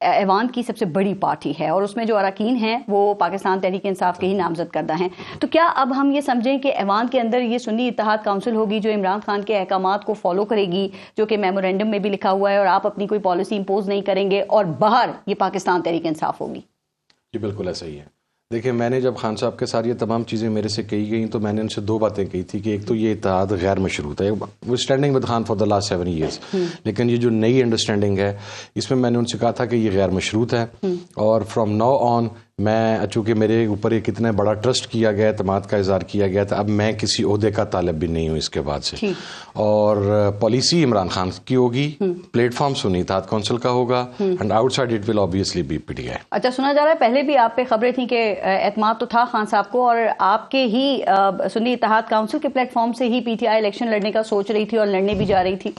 ایوان کی سب سے بڑی پارٹی ہے اور اس میں جو اراکین ہیں وہ پاکستان تحریک انصاف کے ہی نامزد کردہ ہیں. تو کیا اب ہم یہ سمجھیں کہ ایوان کے اندر یہ سنی اتحاد کونسل ہوگی جو عمران خان کے احکامات کو فالو کرے گی, جو کہ میمورینڈم میں بھی لکھا ہوا ہے, اور آپ اپنی کوئی پالیسی امپوز نہیں کریں گے, اور باہر یہ پاکستان تحریک انصاف ہوگی؟ جی بالکل ایسا ہی ہے. دیکھیں میں نے جب خان صاحب کے ساتھ یہ تمام چیزیں میرے سے کہی گئیں تو میں نے ان سے دو باتیں کہی تھی کہ ایک تو یہ اتحاد غیر مشروط ہے, وہ standing with Khan for the last 7 years, لیکن یہ جو نئی انڈرسٹینڈنگ ہے اس میں نے ان سے کہا تھا کہ یہ غیر مشروط ہے, اور فرام ناؤ آن میں چونکہ میرے اوپر ایک اتنا بڑا ٹرسٹ کیا گیا, اعتماد کا اظہار کیا گیا تھا, اب میں کسی عہدے کا طالب بھی نہیں ہوں اس کے بعد سے, اور پالیسی عمران خان کی ہوگی, پلیٹ فارم سنی اتحاد کونسل کا ہوگا, and out side it will obviously B P T آئی. اچھا, سنا جا رہا ہے پہلے بھی آپ پہ خبریں تھیں کہ اعتماد تو تھا خان صاحب کو, اور آپ کے ہی سنی اتحاد کونسل کے پلیٹ فارم سے ہی پی ٹی آئی الیکشن لڑنے کا سوچ رہی تھی اور لڑنے بھی جا رہی تھی.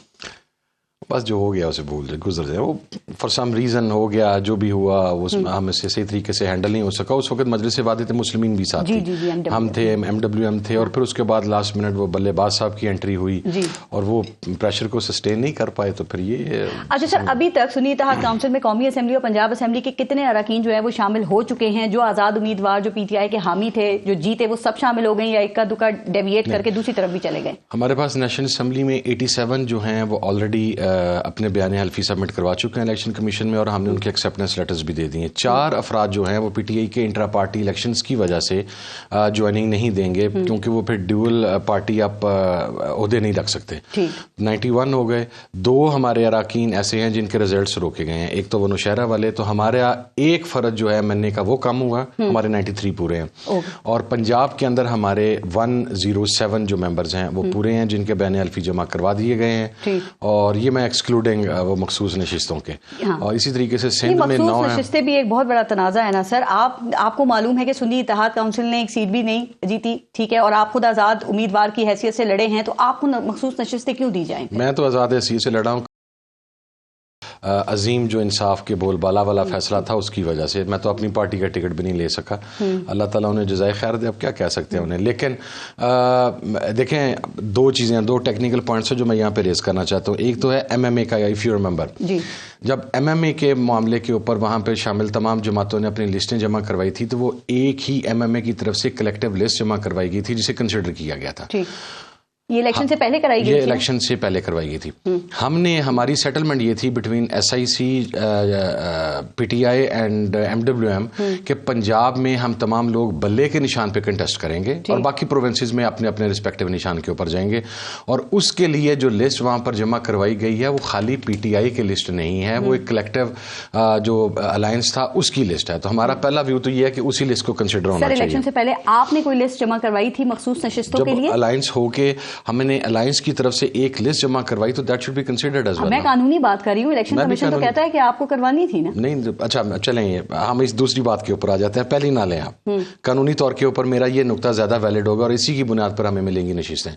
بس جو ہو گیا اسے بھول جائے, گزر جائے, وہ فار سم ریزن ہو گیا, جو بھی ہوا اس میں ہم اس سے صحیح طریقے سے ہینڈل نہیں ہو سکا. اس وقت مجلس وحدت مسلمین بھی ساتھ تھی, ہم تھے, ایم ڈبلیو ایم تھے, اور پھر اس کے بعد لاسٹ منٹ وہ بلے باز صاحب کی انٹری ہوئی اور وہ پریشر کو سسٹین نہیں کر پائے, تو پھر یہ. اچھا سر, ابھی تک سنی اتحاد کونسل میں قومی اسمبلی اور پنجاب اسمبلی کے کتنے اراکین جو ہیں وہ شامل ہو چکے ہیں؟ جو آزاد امیدوار جو پی ٹی آئی کے حامی تھے, جو جیتے, وہ سب شامل ہو گئے یا اکا دکا ڈیویٹ کر کے دوسری طرف بھی چلے گئے؟ ہمارے پاس نیشنل اسمبلی میں 87 جو ہیں وہ آلریڈی اپنے بیان حلفی سبمٹ کروا چکے ہیں الیکشن کمیشن میں, اور ہم نے ان کے ایکسیپٹنس لیٹرز بھی دے دیے. 4 افراد جو ہیں وہ پی ٹی آئی کے انٹرا پارٹی الیکشنز کی وجہ سے جوائننگ نہیں دیں گے, کیونکہ وہ پھر ڈیول پارٹی آپ عہدے نہیں رکھ سکتے. 91 ہو گئے. 2 ہمارے اراکین ایسے ہیں جن کے ریزلٹس روکے گئے ہیں, ایک تو وہ نوشہرہ والے, تو ہمارا ایک فرد جو ہے مننے کا وہ کم ہوا, ہمارے 93 پورے ہیں. اور پنجاب کے اندر ہمارے 107 جو ممبرز ہیں وہ پورے ہیں, جن کے بیان حلفی جمع کروا دیے گئے ہیں, اور یہ میں ایکسکلوڈنگ وہ مخصوص نشستوں کے. اور اسی طریقے سے سندھ میں 9 ہیں. نشستیں بھی ایک بہت بڑا تنازع ہے نا سر. آپ کو معلوم ہے کہ سنی اتحاد کونسل نے ایک سیٹ بھی نہیں جیتی, ٹھیک ہے, اور آپ خود آزاد امیدوار کی حیثیت سے لڑے ہیں, تو آپ کو مخصوص نشستیں کیوں دی جائیں؟ میں تو آزاد حیثیت سے لڑا ہوں, عظیم جو انصاف کے بول بالا والا فیصلہ تھا اس کی وجہ سے. میں تو اپنی پارٹی کا ٹکٹ بھی نہیں لے سکا, اللہ تعالیٰ انہیں جزائے خیر دے, اب کیا کہہ سکتے ہیں انہیں. لیکن دیکھیں 2 چیزیں, 2 ٹیکنیکل پوائنٹس ہیں جو میں یہاں پہ ریز کرنا چاہتا ہوں. ایک تو ہے ایم ایم اے کا, اف یو ریممبر, جب ایم ایم اے کے معاملے کے اوپر وہاں پہ شامل تمام جماعتوں نے اپنی لسٹیں جمع کروائی تھی, تو وہ ایک ہی ایم ایم اے کی طرف سے کلیکٹیو لسٹ جمع کروائی گئی تھی جسے کنسیڈر کیا گیا تھا. یہ الیکشن سے پہلے کرائی گئی تھی؟ یہ الیکشن سے پہلے کروائی گئی تھی. ہم نے, ہماری سیٹلمنٹ یہ تھی between S I C, P T I and M W M, کہ پنجاب میں ہم تمام لوگ بلے کے نشان پہ کنٹیسٹ کریں گے, اور باقی پروونسز میں اپنے اپنے رسپیکٹیو نشان کے اوپر جائیں گے. اور اس کے لیے جو لسٹ وہاں پر جمع کروائی گئی ہے وہ خالی پی ٹی آئی کی لسٹ نہیں ہے, وہ ایک کلیکٹیو جو الائنس تھا اس کی لسٹ ہے. تو ہمارا پہلا ویو تو یہ ہے کہ اسی لسٹ کو کنسیڈر ہونا چاہیے. الیکشن سے پہلے آپ نے کوئی لسٹ جمع کروائی تھی مخصوص نشستوں کے لیے؟ جب الائنس ہو کے ہم نے الائنس کی طرف سے ایک لسٹ جمع کروائی تو that should be considered as well. میں قانونی بات کر رہی ہوں, الیکشن کمیشن تو کہتا ہے کہ آپ کو کروانی تھی نا. نہیں, اچھا چلیں ہم اس دوسری بات کے اوپر آ جاتے ہیں, پہلی نہ لیں آپ. قانونی طور کے اوپر میرا یہ نقطہ زیادہ ویلڈ ہوگا, اور اسی کی بنیاد پر ہمیں ملیں گی نشستیں,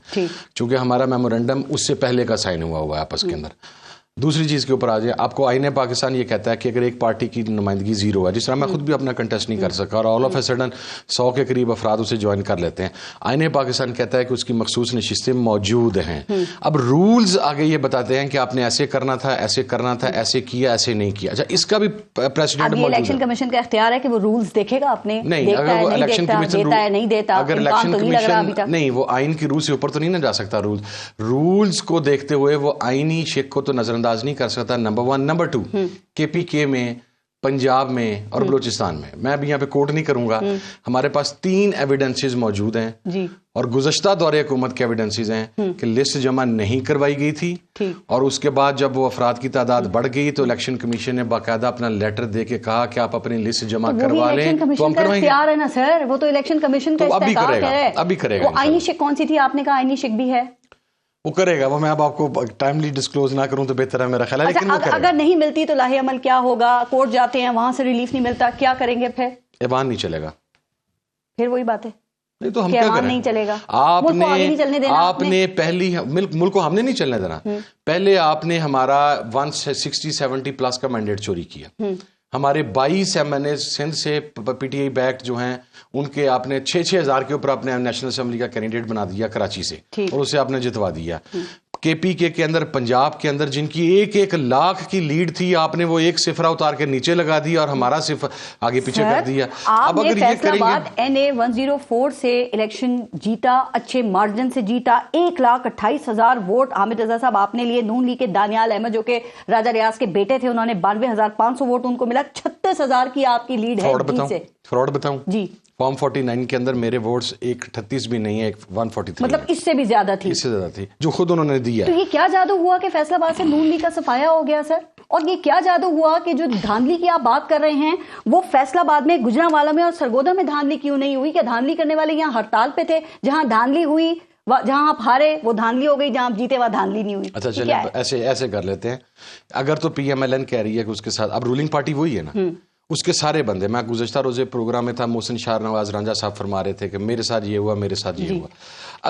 چونکہ ہمارا میمورینڈم اس سے پہلے کا سائن ہوا ہے آپس کے اندر. دوسری چیز کے اوپر آ جائے, آپ کو آئین پاکستان یہ کہتا ہے کہ اگر ایک پارٹی کی نمائندگی 0 ہے, جس طرح میں خود بھی اپنا کنٹیسٹ نہیں کر سکا اور آل آف اے سڈن 100 کے قریب افراد اسے جوائن کر لیتے ہیں, آئین پاکستان کہتا ہے کہ اس کی مخصوص نشستیں موجود ہیں. اب رولز آگے یہ بتاتے ہیں کہ آپ نے ایسے کرنا تھا, ایسے کرنا تھا, ایسے کیا, ایسے نہیں کیا. اچھا, اس کا بھی پریسیڈنٹ موجود ہے. الیکشن کمیشن کا اختیار ہے کہ وہ رولز دیکھے گا اپنے, نہیں اگر وہ الیکشن کمیشن دیتا ہے نہیں دیتا, اگر الیکشن کمیشن نہیں, وہ آئین کی روح سے اوپر تو نہیں نہ جا سکتا. رولز کو دیکھتے ہوئے وہ آئینی شک کو تو نظر انداز نہیں کر سکتا, نمبر 1. نمبر 2, کے پی کے میں, پنجاب میں اور بلوچستان میں اب یہاں پہ کوٹ نہیں کروں گا, ہمارے پاس 3 ایویڈنسز موجود ہیں اور گزشتہ دور حکومت کے ایویڈنسز ہیں کہ لسٹ جمع نہیں کروائی گئی تھی, اور اس کے بعد جب وہ افراد کی تعداد بڑھ گئی تو الیکشن کمیشن نے باقاعدہ اپنا لیٹر دے کے کہا کہ آپ اپنی لسٹ جمع کروا لیں, تو ہم کروائیں گے. ہے نا سر, وہ تو الیکشن کمیشن کا استحقاق ہے. ابھی کرے گا. وہ آئینی شک کون سی تھی؟ آپ نے کہا آئینی شک بھی ہے, وہ کرے گا. وہ میں اب آپ کو ٹائملی ڈسکلوز نہ کروں تو بہتر ہے میرا خیال ہے. لیکن اگر نہیں ملتی تو لاہے عمل کیا ہوگا؟ کورٹ جاتے ہیں, وہاں سے ریلیف نہیں ملتا, کیا کریں گے پھر؟ ایوان نہیں چلے گا. پھر وہی بات ہے, نہیں تو ہم کیا کریں؟ نہیں چلے گا. آپ نے پہلی ملک کو ہم نے نہیں چلنے دینا. پہلے آپ نے ہمارا 160-70 پلس کا مینڈیٹ چوری کیا. ہمارے 22 ایم این اے سندھ سے پی ٹی آئی بیک جو ہیں ان کے آپ نے 6,000 کے اوپر اپنے نیشنل اسمبلی کا کینڈیڈیٹ بنا دیا کراچی سے, اور اسے آپ نے جتوا دیا. کے پی کے اندر پنجاب کے اندر جن کی 1 لاکھ کی لیڈ تھی، آپ نے وہ 1 صفرہ اتار کے نیچے لگا دیا اور ہمارا صفر آگے پیچھے کر دیا. اب اگر یہ کریں گے NA 104 سے الیکشن جیتا، اچھے مارجن سے جیتا، 1,28,000 ووٹ. حامد رضا صاحب آپ نے لیے نون لیگ کے دانیال احمد جو کہ راجہ ریاض کے بیٹے تھے، انہوں نے 92,500 ووٹ ان کو ملا. 36,000 کی آپ کی لیڈ ہے. فراڈ بتاؤں جی، فارم 49 کے اندر میرے ووٹس 138 بھی نہیں ہے، 143 مطلب اس سے بھی زیادہ تھی، اس سے زیادہ تھی جو خود انہوں نے دیا. تو یہ کیا جادو ہوا کہ فیصل آباد سے نون لیگ کا صفایا ہو گیا سر؟ اور یہ کیا جادو ہوا کہ جو دھاندلی کی آپ بات کر رہے ہیں وہ فیصل آباد میں، گجرانوالہ میں اور سرگودا میں دھاندلی کیوں نہیں ہوئی؟ کہ دھاندلی کرنے والے یہاں ہڑتال پہ تھے، جہاں دھاندلی ہوئی جہاں آپ ہارے وہ دھاندلی ہو گئی، جہاں آپ جیتے وہاں دھاندلی نہیں ہوئی. اچھا چلیں ایسے کر لیتے ہیں. اگر تو PMLN کہہ رہی ہے کہ اس کے ساتھ اب رولنگ پارٹی وہی ہے نا، اس کے سارے بندے، میں گزشتہ روزے پروگرام میں تھا، محسن شاہ نواز رانجھا صاحب فرما رہے تھے کہ میرے ساتھ یہ ہوا، میرے ساتھ یہ ہوا.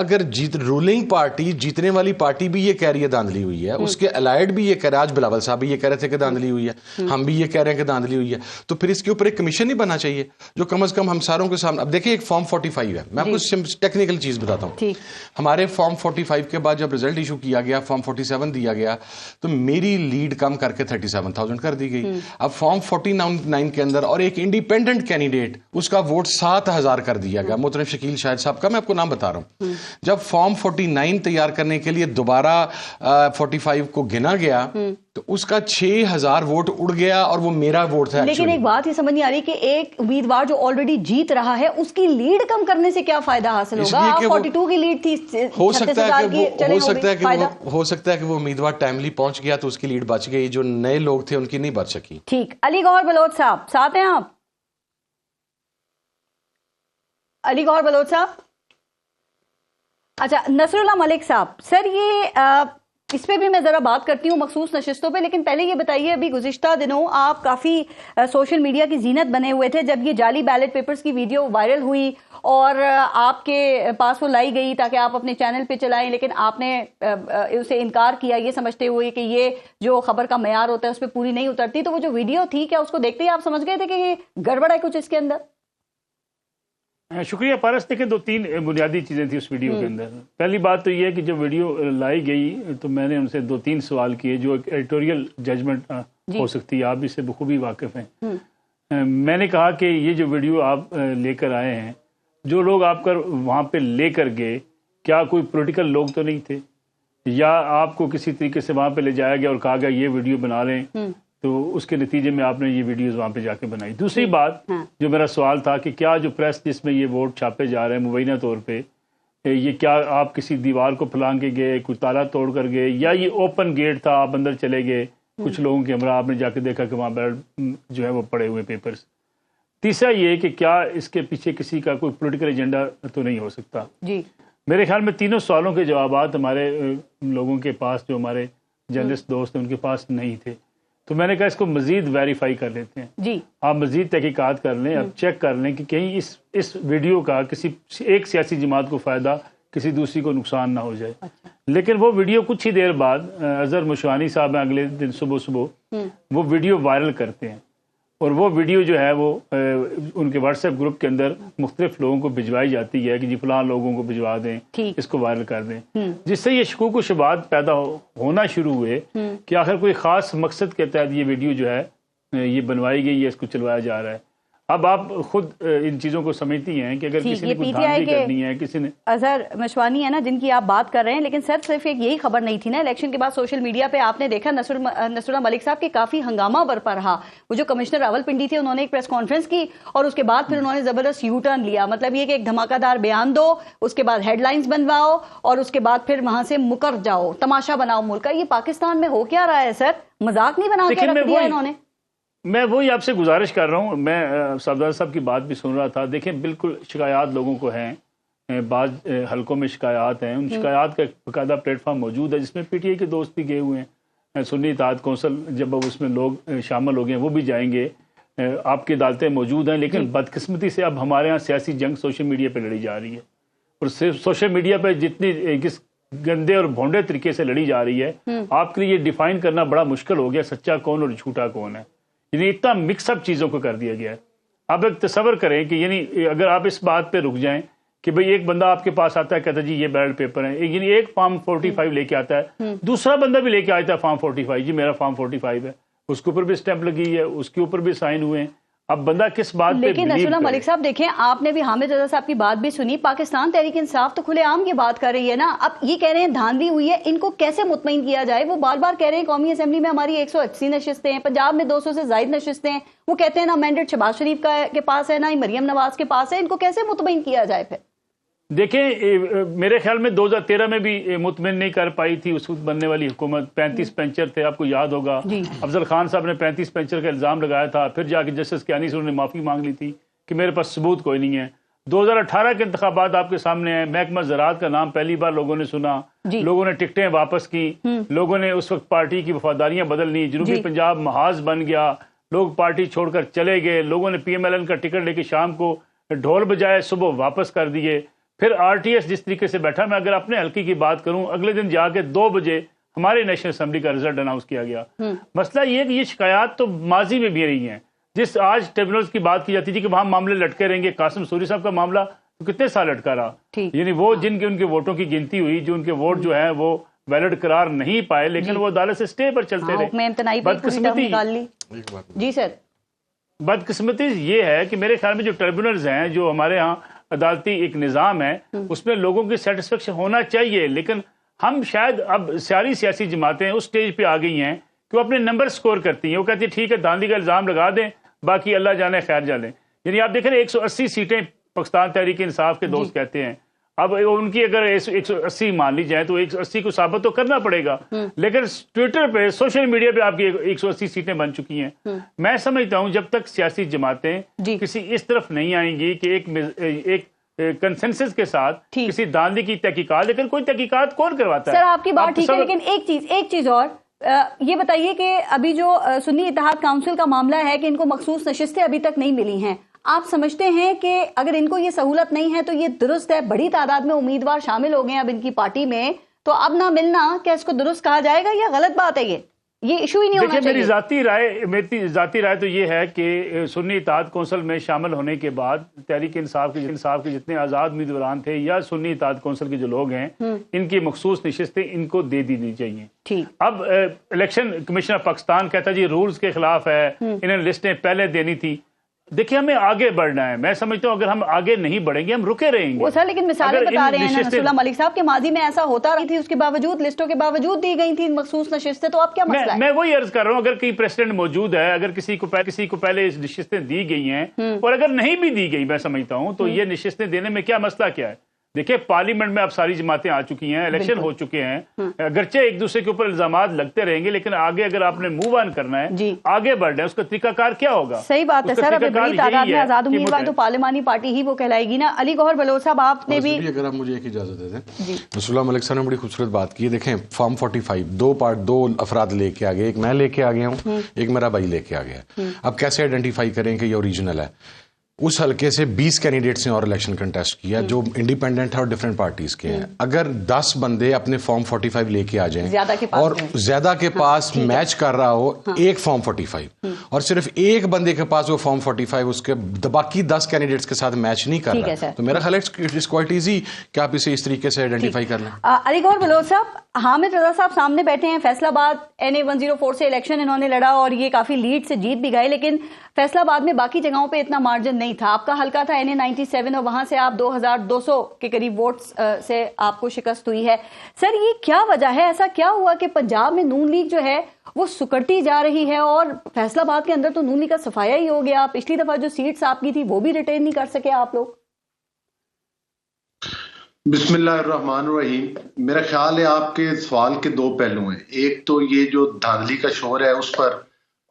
اگر رولنگ پارٹی، جیتنے والی پارٹی بھی یہ کہہ رہی ہے دھاندلی ہوئی ہے، اس کے الائڈ بھی یہ کہہ رہے ہیں، آج بلاول صاحب بھی یہ کہہ رہے تھے کہ دھاندلی ہوئی ہے، ہم بھی یہ کہہ رہے ہیں کہ دھاندلی ہوئی ہے، تو پھر اس کے اوپر ایک کمیشن نہیں بننا چاہیے جو کم از کم ہم ساروں کے سامنے. اب دیکھیں ایک فارم 45 ہے، میں آپ کو ٹیکنیکل چیز بتاتا ہوں. ہمارے فارم 45 کے بعد جب رزلٹ ایشو کیا گیا، فارم 47 دیا گیا، تو میری لیڈ کم کر کے 37,000 کر دی گئی. اب فارم 49 کے اندر اور ایک انڈیپینڈنٹ کینڈیڈیٹ، اس کا ووٹ 7,000 کر دیا گیا، محترم شکیل شاہد صاحب کا میں آپ کو نام بتا رہا ہوں. جب فارم 49 تیار کرنے کے لیے دوبارہ 45 کو گنا گیا تو اس کا 6,000 ووٹ اڑ گیا اور وہ میرا ووٹ تھا. لیکن ایک بات ہی سمجھ نہیں آ رہی کہ ایک امیدوار جو آلریڈی جیت رہا ہے اس کی لیڈ کم کرنے سے کیا فائدہ حاصل ہوگا؟ 42 کی لیڈ تھی، ہو سکتا ہے کہ وہ امیدوار ٹائملی پہنچ گیا تو اس کی لیڈ بچ گئی، جو نئے لوگ تھے ان کی نہیں بچ سکی. ٹھیک. علی گوہر بلوچ صاحب ساتھ ہیں آپ؟ علی گوہر بلوچ صاحب. اچھا نصر اللہ ملک صاحب، سر یہ اس پہ بھی میں ذرا بات کرتی ہوں مخصوص نشستوں پہ، لیکن پہلے یہ بتائیے، ابھی گزشتہ دنوں آپ کافی سوشل میڈیا کی زینت بنے ہوئے تھے جب یہ جعلی بیلٹ پیپرز کی ویڈیو وائرل ہوئی اور آپ کے پاس وہ لائی گئی تاکہ آپ اپنے چینل پہ چلائیں، لیکن آپ نے اسے انکار کیا یہ سمجھتے ہوئے کہ یہ جو خبر کا معیار ہوتا ہے اس پہ پوری نہیں اترتی. تو وہ جو ویڈیو تھی، کیا اس کو دیکھتے ہی آپ سمجھ گئے تھے کہ یہ گڑبڑ ہے کچھ اس کے اندر؟ شکریہ پارس. دیکھیں 2-3 بنیادی چیزیں تھیں اس ویڈیو کے اندر. پہلی بات تو یہ ہے کہ جب ویڈیو لائی گئی تو میں نے ان سے 2-3 سوال کیے جو ایک ایڈیٹوریل ججمنٹ ہو سکتی ہے، آپ اس سے بخوبی واقف ہیں. میں نے کہا کہ یہ جو ویڈیو آپ لے کر آئے ہیں، جو لوگ آپ کر وہاں پہ لے کر گئے، کیا کوئی پولیٹیکل لوگ تو نہیں تھے؟ یا آپ کو کسی طریقے سے وہاں پہ لے جایا گیا اور کہا گیا یہ ویڈیو بنا لیں، تو اس کے نتیجے میں آپ نے یہ ویڈیوز وہاں پہ جا کے بنائی؟ دوسری بات جو میرا سوال تھا کہ کیا جو پریس جس میں یہ ووٹ چھاپے جا رہے ہیں مبینہ طور پہ، یہ کیا آپ کسی دیوار کو پھلانگ کے گئے، کوئی تالا توڑ کر گئے، یا یہ اوپن گیٹ تھا، آپ اندر چلے گئے، کچھ لوگوں کے ہمراہ آپ نے جا کے دیکھا کہ وہاں بیلٹ جو ہے وہ پڑے ہوئے پیپرز؟ تیسرا یہ کہ کیا اس کے پیچھے کسی کا کوئی پولیٹیکل ایجنڈا تو نہیں ہو سکتا؟ جی میرے خیال میں تینوں سوالوں کے جوابات ہمارے لوگوں کے پاس، جو ہمارے جرنلسٹ دوست ہیں ان کے پاس نہیں تھے. تو میں نے کہا اس کو مزید ویریفائی کر لیتے ہیں. جی آپ مزید تحقیقات کر لیں، آپ چیک کر لیں کہ کہیں اس ویڈیو کا کسی ایک سیاسی جماعت کو فائدہ، کسی دوسری کو نقصان نہ ہو جائے. لیکن وہ ویڈیو کچھ ہی دیر بعد اظہر مشوانی صاحب اگلے دن صبح وہ ویڈیو وائرل کرتے ہیں، اور وہ ویڈیو جو ہے وہ ان کے واٹس ایپ گروپ کے اندر مختلف لوگوں کو بھجوائی جاتی ہے کہ جی فلاں لوگوں کو بھجوا دیں، اس کو وائرل کر دیں، جس سے یہ شکوک و شبہات پیدا ہونا شروع ہوئے کہ آخر کوئی خاص مقصد کے تحت یہ ویڈیو جو ہے یہ بنوائی گئی ہے، اس کو چلوایا جا رہا ہے. اب آپ خود ان چیزوں کو سمجھتی ہیں کہ اگر کسی نے کوئی دھاندلی کرنی ہے، کسی نے اظہر مشوانی ہے نا جن کی آپ بات کر رہے ہیں، لیکن سر صرف ایک یہی خبر نہیں تھی نا. الیکشن کے بعد سوشل میڈیا پہ آپ نے دیکھا نصر اللہ ملک صاحب کے کافی ہنگامہ برپا رہا. وہ جو کمشنر راولپنڈی تھے انہوں نے ایک پریس کانفرنس کی اور اس کے بعد پھر انہوں نے زبردست یو ٹرن لیا. مطلب یہ کہ ایک دھماکہ دار بیان دو، اس کے بعد ہیڈ لائنز بنواؤ اور اس کے بعد پھر وہاں سے مکر جاؤ، تماشا بناؤ ملک کا. یہ پاکستان میں ہو کیا رہا ہے سر؟ مذاق نہیں بنا کے رکھ دیا انہوں نے. میں وہی آپ سے گزارش کر رہا ہوں. میں صاحبزادہ صاحب کی بات بھی سن رہا تھا. دیکھیں بالکل شکایات لوگوں کو ہیں، بعض حلقوں میں شکایات ہیں، ان شکایات کا ایک باقاعدہ پلیٹ فارم موجود ہے جس میں پی ٹی آئی کے دوست بھی گئے ہوئے ہیں، سنی اتحاد کونسل جب اب اس میں لوگ شامل ہو گئے ہیں وہ بھی جائیں گے، آپ کی عدالتیں موجود ہیں. لیکن بدقسمتی سے اب ہمارے ہاں سیاسی جنگ سوشل میڈیا پہ لڑی جا رہی ہے، اور صرف سوشل میڈیا پہ جتنی کس گندے اور بھونڈے طریقے سے لڑی جا رہی ہے، آپ کے لیے یہ ڈیفائن کرنا بڑا مشکل ہو گیا سچا کون اور جھوٹا کون ہے. یعنی اتنا مکس اپ چیزوں کو کر دیا گیا ہے. اب ایک تصور کریں کہ یعنی اگر آپ اس بات پہ رک جائیں کہ بھئی ایک بندہ آپ کے پاس آتا ہے کہتا ہے جی یہ بیلٹ پیپر ہے، یعنی ایک فارم 45 لے کے آتا ہے، دوسرا بندہ بھی لے کے آتا ہے فارم 45، جی میرا فارم 45 ہے، اس کے اوپر بھی اسٹیمپ لگی ہے، اس کے اوپر بھی سائن ہوئے ہیں. اب بندہ کس بات پہ لیکن نصر اللہ ملک صاحب دیکھیں، آپ نے بھی حامد رضا صاحب کی بات بھی سنی، پاکستان تحریک انصاف تو کھلے عام یہ بات کر رہی ہے نا. اب یہ کہہ رہے ہیں دھاندلی ہوئی ہے، ان کو کیسے مطمئن کیا جائے؟ وہ بار بار کہہ رہے ہیں قومی اسمبلی میں ہماری 180 نشستیں ہیں، پنجاب میں 200 سے زائد نشستیں ہیں، وہ کہتے ہیں نہ مینڈیٹ شہباز شریف کے پاس ہے نہ ہی مریم نواز کے پاس ہے. ان کو کیسے مطمئن کیا جائے پھر؟ دیکھیں میرے خیال میں 2013 میں بھی مطمئن نہیں کر پائی تھی اس وقت بننے والی حکومت. 35 پینچر تھے، آپ کو یاد ہوگا. افضل خان صاحب نے 35 پینچر کا الزام لگایا تھا، پھر جا کے جسٹس کیانی سے انہوں نے معافی مانگ لی تھی کہ میرے پاس ثبوت کوئی نہیں ہے. 2018 کے انتخابات آپ کے سامنے ہیں، محکمہ زراعت کا نام پہلی بار لوگوں نے سنا، لوگوں نے ٹکٹیں واپس کی، لوگوں نے اس وقت پارٹی کی وفاداریاں بدل لی، جنوبی پنجاب محاذ بن گیا، لوگ پارٹی چھوڑ کر چلے گئے، لوگوں نے پی ایم ایل این کا ٹکٹ لے کے شام کو ڈھول بجائے صبح واپس کر دیے. پھر آر ٹی ایس جس طریقے سے بیٹھا، میں اگر اپنے حلقے کی بات کروں، اگلے دن جا کے 2 بجے ہمارے نیشنل اسمبلی کا رزلٹ اناؤنس کیا گیا. مسئلہ یہ ہے کہ یہ شکایات تو ماضی میں بھی رہی ہیں. جس آج ٹریبونلز کی بات کی جاتی تھی کہ وہاں معاملے لٹکے رہیں گے، قاسم سوری صاحب کا معاملہ تو کتنے سال لٹکا رہا. یعنی وہ جن کے ان کے ووٹوں کی گنتی ہوئی، جو ان کے ووٹ جو ہیں وہ ویلڈ قرار نہیں پائے، لیکن وہ عدالت سے اسٹے پر چلتے رہے. جی سر، بدقسمتی یہ ہے کہ میرے خیال میں جو ٹریبونلز ہیں، جو ہمارے ہاں عدالتی ایک نظام ہے، اس میں لوگوں کی سیٹسفیکشن ہونا چاہیے. لیکن ہم شاید اب ساری سیاسی جماعتیں اس سٹیج پہ آ گئی ہیں کہ وہ اپنے نمبر سکور کرتی ہیں. وہ کہتی ہیں ٹھیک ہے دھاندلی کا الزام لگا دیں، باقی اللہ جانے خیر جانے. یعنی آپ دیکھیں 180 سیٹیں پاکستان تحریک انصاف کے دوست کہتے ہیں. اب ان کی اگر 180 مان لی جائیں تو 180 کو ثابت تو کرنا پڑے گا، لیکن ٹویٹر پہ سوشل میڈیا پہ آپ کی 180 سیٹیں بن چکی ہیں. میں سمجھتا ہوں جب تک سیاسی جماعتیں کسی اس طرف نہیں آئیں گی کہ ایک کنسنسس کے ساتھ کسی دھاندلی کی تحقیقات، لیکن کوئی تحقیقات کون کرواتا ہے؟ سر آپ کی بات ٹھیک ہے، لیکن ایک چیز اور یہ بتائیے کہ ابھی جو سنی اتحاد کونسل کا معاملہ ہے کہ ان کو مخصوص نشستیں ابھی تک نہیں ملی ہیں، آپ سمجھتے ہیں کہ اگر ان کو یہ سہولت نہیں ہے تو یہ درست ہے؟ بڑی تعداد میں امیدوار شامل ہو گئے اب ان کی پارٹی میں، تو اب نہ ملنا کیا اس کو درست کہا جائے گا یا غلط بات ہے؟ یہ ایشو ہی نہیں ہونا چاہیے. میری ذاتی رائے تو یہ ہے کہ سنی اتحاد کونسل میں شامل ہونے کے بعد تحریک انصاف کے جتنے آزاد امیدواران تھے یا سنی اتحاد کونسل کے جو لوگ ہیں، ان کی مخصوص نشستیں ان کو دے دینی چاہیے. اب الیکشن کمیشن آف پاکستان کہتا ہے جی رولز کے خلاف ہے، انہیں لسٹیں پہلے دینی تھی. دیکھیں ہمیں آگے بڑھنا ہے. میں سمجھتا ہوں اگر ہم آگے نہیں بڑھیں گے ہم رکے رہیں گے. وہ سر لیکن مثالیں بتا رہے ہیں نصر اللہ ملک صاحب کے ماضی میں ایسا ہوتا رہی تھی، اس کے باوجود لسٹوں کے باوجود دی گئی تھی مخصوص نشستیں، تو اب کیا مسئلہ ہے؟ میں وہی عرض کر رہا ہوں، اگر کوئی پریسیڈنٹ موجود ہے، اگر کسی کو پہلے اس نشستیں دی گئی ہیں اور اگر نہیں بھی دی گئی، میں سمجھتا ہوں تو یہ نشستیں دینے میں کیا مسئلہ کیا ہے؟ دیکھیں پارلیمنٹ میں اب ساری جماعتیں آ چکی ہیں، الیکشن ہو چکے ہیں، اگرچہ ایک دوسرے کے اوپر الزامات لگتے رہیں گے، لیکن آگے اگر آپ نے موو آن کرنا ہے، آگے بڑھنا ہے، اس کا طریقہ کار کیا ہوگا؟ صحیح بات ہے سر. اب بڑی تعداد میں آزاد امیدوار تو پارلیمانی پارٹی ہی وہ کہلائے گی نا. علی گوہر بلوچ صاحب آپ نے بھی، اگر آپ مجھے ایک اجازت دے دیں. نصر اللہ ملک صاحب نے بڑی خوبصورت بات کی ہے. دیکھیں فارم 45 دو افراد لے کے آ گئے، ایک میں لے کے آ گیا ہوں، ایک میرا بھائی لے کے آ گیا. اب کیسے آئیڈینٹیفائی کریں کہ یہ اوریجنل ہے؟ اس حلقے سے 20 کینڈیڈیٹس نے اور الیکشن کنٹیسٹ کیا جو انڈیپینڈنٹ ہے اور ڈفرینٹ پارٹیز کے ہیں. اگر 10 بندے اپنے فارم 45 لے کے آ جائیں اور زیادہ کے پاس میچ کر رہا ہو ایک فارم 45 اور صرف ایک بندے کے پاس وہ فارم 45 اس کے باقی 10 کینڈیڈیٹس کے ساتھ میچ نہیں کر رہا، تو میرا خیال ہے کوائٹ ایزی کہ آپ اسے اس طریقے سے آئیڈینٹیفائی کر لیں. علی گوہر بلوچ صاحب، حامد رضا صاحب سامنے بیٹھے ہیں، فیصل آباد NA 104 سے الیکشن انہوں نے لڑا اور یہ کافی لیڈ سے جیت بھی گئے، لیکن فیصل آباد میں باقی جگہوں پہ اتنا مارجن نہیں تھا. آپ کا حلقہ تھا NA 97 اور وہاں سے آپ 2200 کے قریب ووٹس سے آپ کو شکست ہوئی ہے. سر یہ کیا وجہ ہے؟ ایسا کیا ہوا کہ پنجاب میں نون لیگ جو ہے وہ سکڑتی جا رہی ہے اور فیصل آباد کے اندر تو نون لیگ کا صفایا ہی ہو گیا؟ پچھلی دفعہ جو سیٹس آپ کی تھی وہ بھی ریٹین نہیں کر سکے آپ لوگ. بسم اللہ الرحمن الرحیم. میرا خیال ہے آپ کے سوال کے 2 پہلو ہیں. ایک تو یہ جو دھاندلی کا شور ہے اس پر،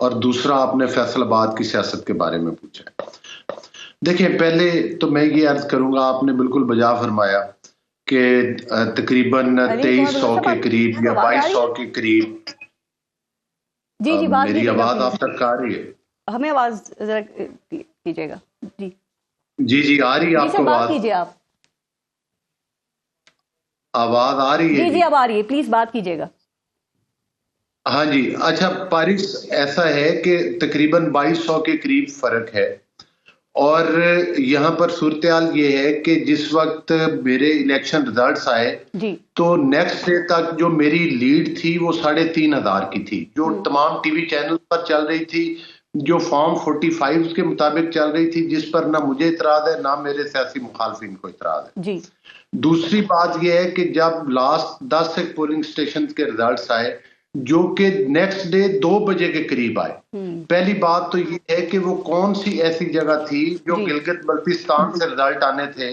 اور دوسرا آپ نے فیصل آباد کی سیاست کے بارے میں پوچھا. دیکھیں پہلے تو میں یہ عرض کروں گا، آپ نے بالکل بجا فرمایا کہ تقریباً 2300 کے قریب یا 2200 کے قریب. جی میری آواز آپ تک آ رہی ہے؟ ہمیں آواز ذرا کیجیے گا. جی آ رہی ہے آپ کو بات کیجیے. آپ آواز آ رہی ہے؟ جی اب آ رہی ہے، پلیز بات کیجیے گا. ہاں جی. اچھا پارس، ایسا ہے کہ تقریباً 2200 کے قریب فرق ہے اور یہاں پر صورتحال یہ ہے کہ جس وقت میرے الیکشن ریزلٹس آئے تو نیکسٹ ڈے تک جو میری لیڈ تھی وہ 3,500 کی تھی، جو تمام ٹی وی چینل پر چل رہی تھی، جو فارم 45 کے مطابق چل رہی تھی، جس پر نہ مجھے اعتراض ہے نہ میرے سیاسی مخالفین کو اعتراض ہے۔ دوسری بات یہ ہے کہ جب لاسٹ 10 پولنگ اسٹیشن کے ریزلٹس آئے جو کہ نیکسٹ ڈے 2 بجے کے قریب آئے، پہلی بات تو یہ ہے کہ وہ کون سی ایسی جگہ تھی جو گلگت بلتستان سے ریزلٹ آنے تھے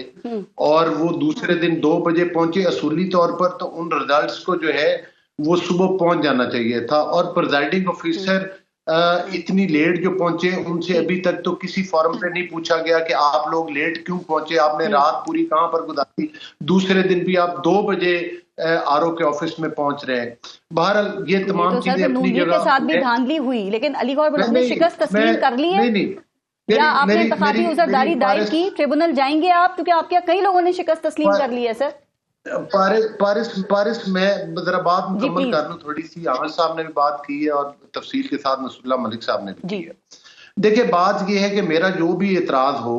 اور وہ دوسرے دن 2 بجے پہنچے۔ اصولی طور پر تو ان ریزلٹس کو جو ہے وہ صبح پہنچ جانا چاہیے تھا، اور پریزائڈنگ آفیسر اتنی لیٹ جو پہنچے ان سے ابھی تک تو کسی فورم پہ نہیں پوچھا گیا کہ آپ لوگ لیٹ کیوں پہنچے، آپ نے رات پوری کہاں پر گزاری، دوسرے دن بھی آپ 2 بجے آر او کے آفس میں پہنچ رہے ہیں۔ بہرحال یہ تمام چیزیں اپنی جگہ کے ساتھ بھی دھاندلی ہوئی، لیکن علی گڑھ بلوچ نے شکست تسلیم کر لی ہے یا آپ نے انتخابی عذرداری دائر کی؟ ٹریبونل جائیں گے آپ؟ کیونکہ آپ کے کئی لوگوں نے شکست تسلیم کر لی ہے سر۔ پارس میں ذرا بات مکمل کر لوں تھوڑی سی۔ عامر صاحب نے بھی بات کی ہے اور تفصیل کے ساتھ نصر اللہ ملک صاحب نے بھی کی ہے۔ دیکھیں بات یہ ہے کہ میرا جو بھی اعتراض ہو،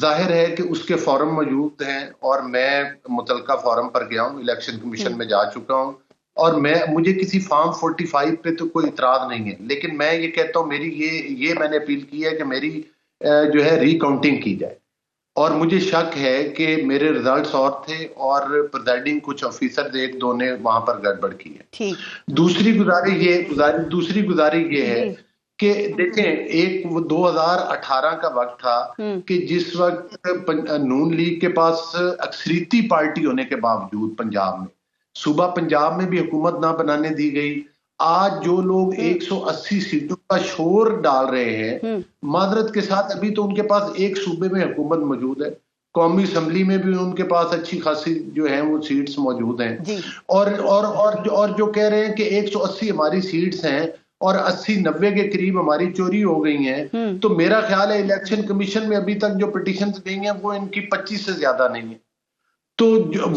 ظاہر ہے کہ اس کے فارم موجود ہیں اور میں متعلقہ فارم پر گیا ہوں، الیکشن کمیشن میں جا چکا ہوں، اور مجھے کسی فارم 45 پہ تو کوئی اعتراض نہیں ہے، لیکن میں یہ کہتا ہوں میری یہ میں نے اپیل کی ہے کہ میری جو ہے ری کاؤنٹنگ کی جائے، اور مجھے شک ہے کہ میرے ریزلٹس اور تھے اور پریزائڈنگ کچھ آفیسر ایک دو نے وہاں پر گڑبڑ کی ہے۔ دوسری گزارش یہ ہے کہ دیکھیں 2018 کا وقت تھا کہ جس وقت نون لیگ کے پاس اکثریتی پارٹی ہونے کے باوجود پنجاب میں، صوبہ پنجاب میں بھی حکومت نہ بنانے دی گئی۔ آج جو لوگ 180 سیٹوں کا شور ڈال رہے ہیں، معذرت کے ساتھ ابھی تو ان کے پاس ایک صوبے میں حکومت موجود ہے، قومی اسمبلی میں بھی ان کے پاس اچھی خاصی جو ہیں وہ سیٹس موجود ہیں، اور جو کہہ رہے ہیں کہ 180 ہماری سیٹس ہیں اور 80-90 کے قریب ہماری چوری ہو گئی ہیں، تو میرا خیال ہے الیکشن کمیشن میں ابھی تک جو پٹیشنز گئی ہیں وہ ان کی 25 سے زیادہ نہیں ہیں، تو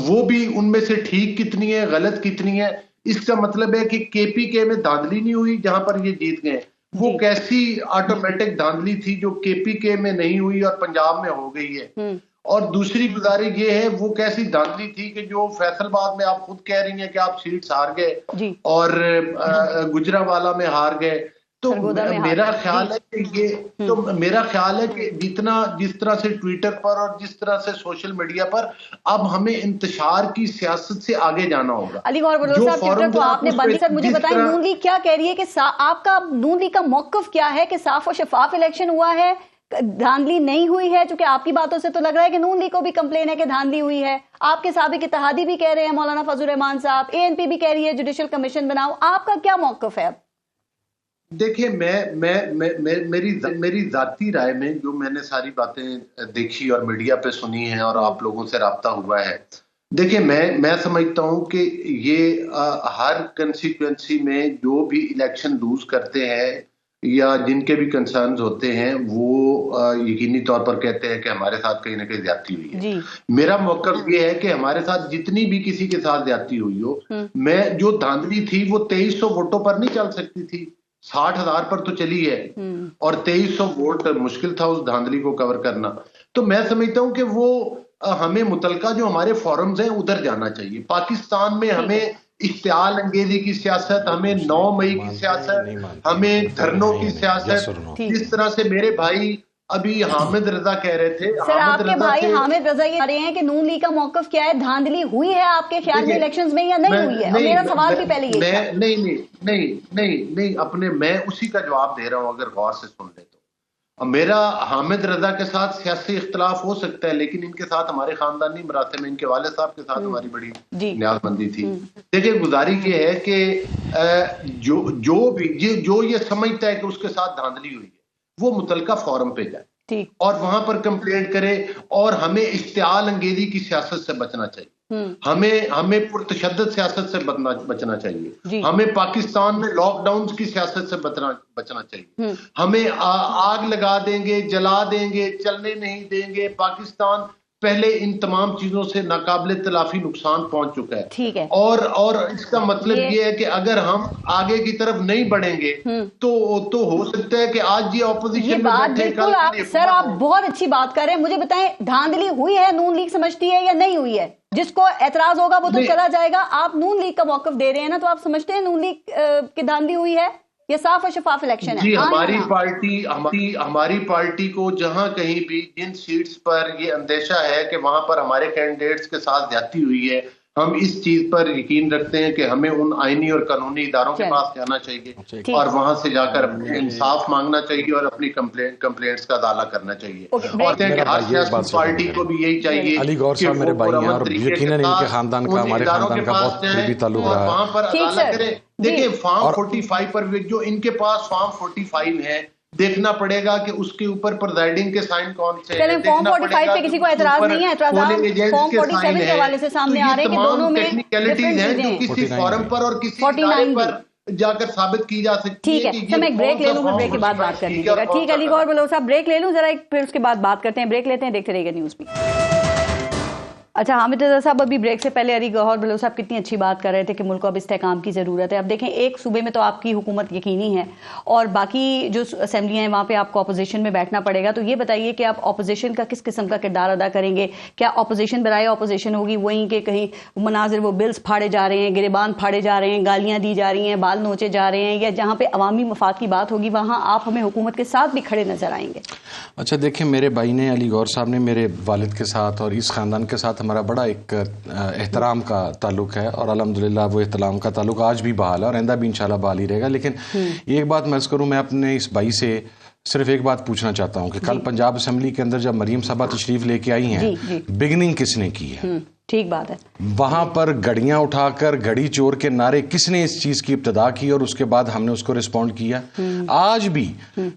وہ بھی ان میں سے ٹھیک کتنی ہے غلط کتنی ہے، اس کا مطلب ہے کہ کے پی کے میں دھاندلی نہیں ہوئی جہاں پر یہ جیت گئے، وہ کیسی آٹومیٹک دھاندلی تھی جو کے پی کے میں نہیں ہوئی اور پنجاب میں ہو گئی ہے۔ اور دوسری گزارش یہ ہے وہ کیسی دھاندلی تھی کہ جو فیصل آباد میں آپ خود کہہ رہی ہیں کہ آپ سیٹس ہار گئے اور گجرانوالہ میں ہار گئے، تو میرا خیال ہے کہ جس طرح سے ٹویٹر پر اور جس طرح سے سوشل میڈیا پر اب ہمیں انتشار کی سیاست سے آگے جانا ہوگا۔ علی گڑھ بلوچ صاحب ٹویٹر تو آپ نے بند کر، مجھے بتائیں نون لیگ کیا کہہ رہی ہے کہ آپ کا نون لیگ کا موقف کیا ہے کہ صاف و شفاف الیکشن ہوا ہے، دھاندلی نہیں ہوئی ہے؟ چونکہ آپ کی باتوں سے تو لگ رہا ہے کہ نون لیگ کو بھی کمپلین ہے کہ دھاندلی ہوئی ہے، آپ کے سابق اتحادی بھی کہہ رہے ہیں، مولانا فضل الرحمان صاحب، اے این پی بھی کہہ رہی ہے جوڈیشل کمیشن بناؤ، آپ کا کیا موقف ہے؟ دیکھیں میری ذاتی رائے میں جو میں نے ساری باتیں دیکھی اور میڈیا پہ سنی ہیں اور آپ لوگوں سے رابطہ ہوا ہے، دیکھیں میں سمجھتا ہوں کہ یہ ہر کنسٹیٹوئنسی میں جو بھی الیکشن لوز کرتے ہیں یا جن کے بھی کنسرنز ہوتے ہیں وہ یقینی طور پر کہتے ہیں کہ ہمارے ساتھ کہیں نہ کہیں زیادتی ہوئی ہے۔ میرا موقف یہ ہے کہ ہمارے ساتھ جتنی بھی کسی کے ساتھ زیادتی ہوئی ہو، میں جو دھاندلی تھی وہ 2300 ووٹوں پر نہیں چل سکتی تھی، 60,000 پر تو چلی ہے، اور 2300 ووٹ مشکل تھا اس دھاندلی کو کور کرنا۔ تو میں سمجھتا ہوں کہ وہ ہمیں متعلقہ جو ہمارے فورمز ہیں ادھر جانا چاہیے۔ پاکستان میں ہمیں اشتعال انگیزی کی سیاست، ہمیں 9 مئی کی سیاست، ہمیں دھرنوں کی سیاست، جس طرح سے میرے بھائی ابھی حامد رضا کہہ رہے تھے، سر آپ کے بھائی حامد رضا یہ کہہ رہے ہیں کہ نون لیگ کا موقف کیا ہے، دھاندلی ہوئی ہے آپ کے خیال میں الیکشنز میں یا نہیں ہوئی ہے؟ اور میرا سوال بھی پہلے یہ تھا۔ نہیں میں اسی کا جواب دے رہا ہوں، اگر غور سے سن لے تو میرا حامد رضا کے ساتھ سیاسی اختلاف ہو سکتا ہے، لیکن ان کے ساتھ ہمارے خاندانی مراسم میں ان کے والد صاحب کے ساتھ ہماری بڑی نیاز مندی تھی۔ دیکھیں گزارش یہ ہے کہ جو یہ سمجھتا ہے کہ اس کے ساتھ دھاندلی ہوئی ہے وہ متعلقہ فورم پہ جائے اور وہاں پر کمپلینٹ کرے، اور ہمیں اشتعال انگیزی کی سیاست سے بچنا چاہیے، ہمیں پرتشدد سیاست سے بچنا چاہیے، ہمیں پاکستان میں لاک ڈاؤن کی سیاست سے بچنا چاہیے، ہمیں آگ لگا دیں گے، جلا دیں گے، چلنے نہیں دیں گے، پاکستان پہلے ان تمام چیزوں سے ناقابل تلافی نقصان پہنچ چکا ہے. ٹھیک ہے. اور اس کا مطلب یہ ہے کہ اگر ہم آگے کی طرف نہیں بڑھیں گے تو ہو سکتا ہے کہ آج یہ اپوزیشن میں بیٹھے. بالکل سر آپ بہت اچھی بات کر رہے ہیں. مجھے بتائیں دھاندلی ہوئی ہے نون لیگ سمجھتی ہے یا نہیں ہوئی ہے؟ جس کو اعتراض ہوگا وہ تو چلا جائے گا. آپ نون لیگ کا موقف دے رہے ہیں نا, تو آپ سمجھتے ہیں نون لیگ کی دھاندلی ہوئی ہے یہ صاف اور شفاف الیکشن ہے؟ جی ہماری پارٹی کو جہاں کہیں بھی جن سیٹس پر یہ اندیشہ ہے کہ وہاں پر ہمارے کینڈیڈیٹس کے ساتھ زیادتی ہوئی ہے, ہم اس چیز پر یقین رکھتے ہیں کہ ہمیں ان آئینی اور قانونی اداروں کے پاس جانا چاہیے اور وہاں سے جا کر انصاف مانگنا چاہیے اور اپنی کمپلینٹس کا ازالہ کرنا چاہیے. اور ہر سیاسی پارٹی کو بھی یہی چاہیے. علی گور صاحب میرے بھائی ہیں اور یقیناً ان کے خاندان کا ہمارے خاندان کا بہت قریبی تعلق رہا ہے. وہاں پر ازالہ کریں. دیکھیں فارم 45 پر جو ان کے پاس فارم 45 ہے, دیکھنا پڑے گا کہ اس کے اوپر پریزائڈنگ کے سائن کون سے ہیں. فارم 45 پہ کسی کو اعتراض نہیں ہے. اعتراضات فارم 47 کے حوالے سے سامنے آ رہے ہیں کہ دونوں میں ٹیکنیکلٹیز ہیں جو کسی فارم پر اور کسی ادارے پر جا کر ثابت کی جا سکتی ہے. ٹھیک ہے, میں ایک بریک لے لوں, پھر بریک کے بعد بات کر لیجیے گا. ٹھیک ہے علی گور بلوچ صاحب, بریک لے لوں ذرا, پھر اس کے بعد بات کرتے ہیں. بریک لیتے ہیں, دیکھتے رہیے گا نیوز بھی. اچھا حامد رضا صاحب, ابھی بریک سے پہلے علی گوہر بلوچ صاحب کتنی اچھی بات کر رہے تھے کہ ملک کو اب استحکام کی ضرورت ہے. اب دیکھیں ایک صوبے میں تو آپ کی حکومت یقینی ہے اور باقی جو اسمبلیاں ہیں وہاں پہ آپ کو اپوزیشن میں بیٹھنا پڑے گا. تو یہ بتائیے کہ آپ اپوزیشن کا کس قسم کا کردار ادا کریں گے؟ کیا اپوزیشن برائے اپوزیشن ہوگی, وہیں کہ کہیں مناظر وہ بلز پھاڑے جا رہے ہیں, گریبان پھاڑے جا رہے ہیں, گالیاں دی جا رہی ہیں, بال نوچے جا رہے ہیں, یا جہاں پہ عوامی مفاد کی بات ہوگی وہاں آپ ہمیں حکومت کے ساتھ بھی کھڑے نظر آئیں گے؟ اچھا دیکھیں, میرے بھائی نے علی گور صاحب نے میرے والد کے ساتھ اور اس خاندان کے ساتھ ہمارا بڑا ایک احترام کا تعلق ہے اور الحمدللہ وہ احترام کا تعلق آج بھی بحال ہے اور آئندہ بھی انشاءاللہ بحال ہی رہے گا. لیکن ایک بات میں عرض کروں, میں اپنے اس بھائی سے صرف ایک بات پوچھنا چاہتا ہوں کہ کل پنجاب اسمبلی کے اندر جب مریم صاحبہ تشریف لے کے آئی ہیں, بگننگ کس نے کی ہے؟ ٹھیک بات ہے. وہاں پر گھڑیاں اٹھا کر گھڑی چور کے نعرے کس نے اس چیز کی ابتدا کی اور اس کے بعد ہم نے اس کو رسپونڈ کیا. آج بھی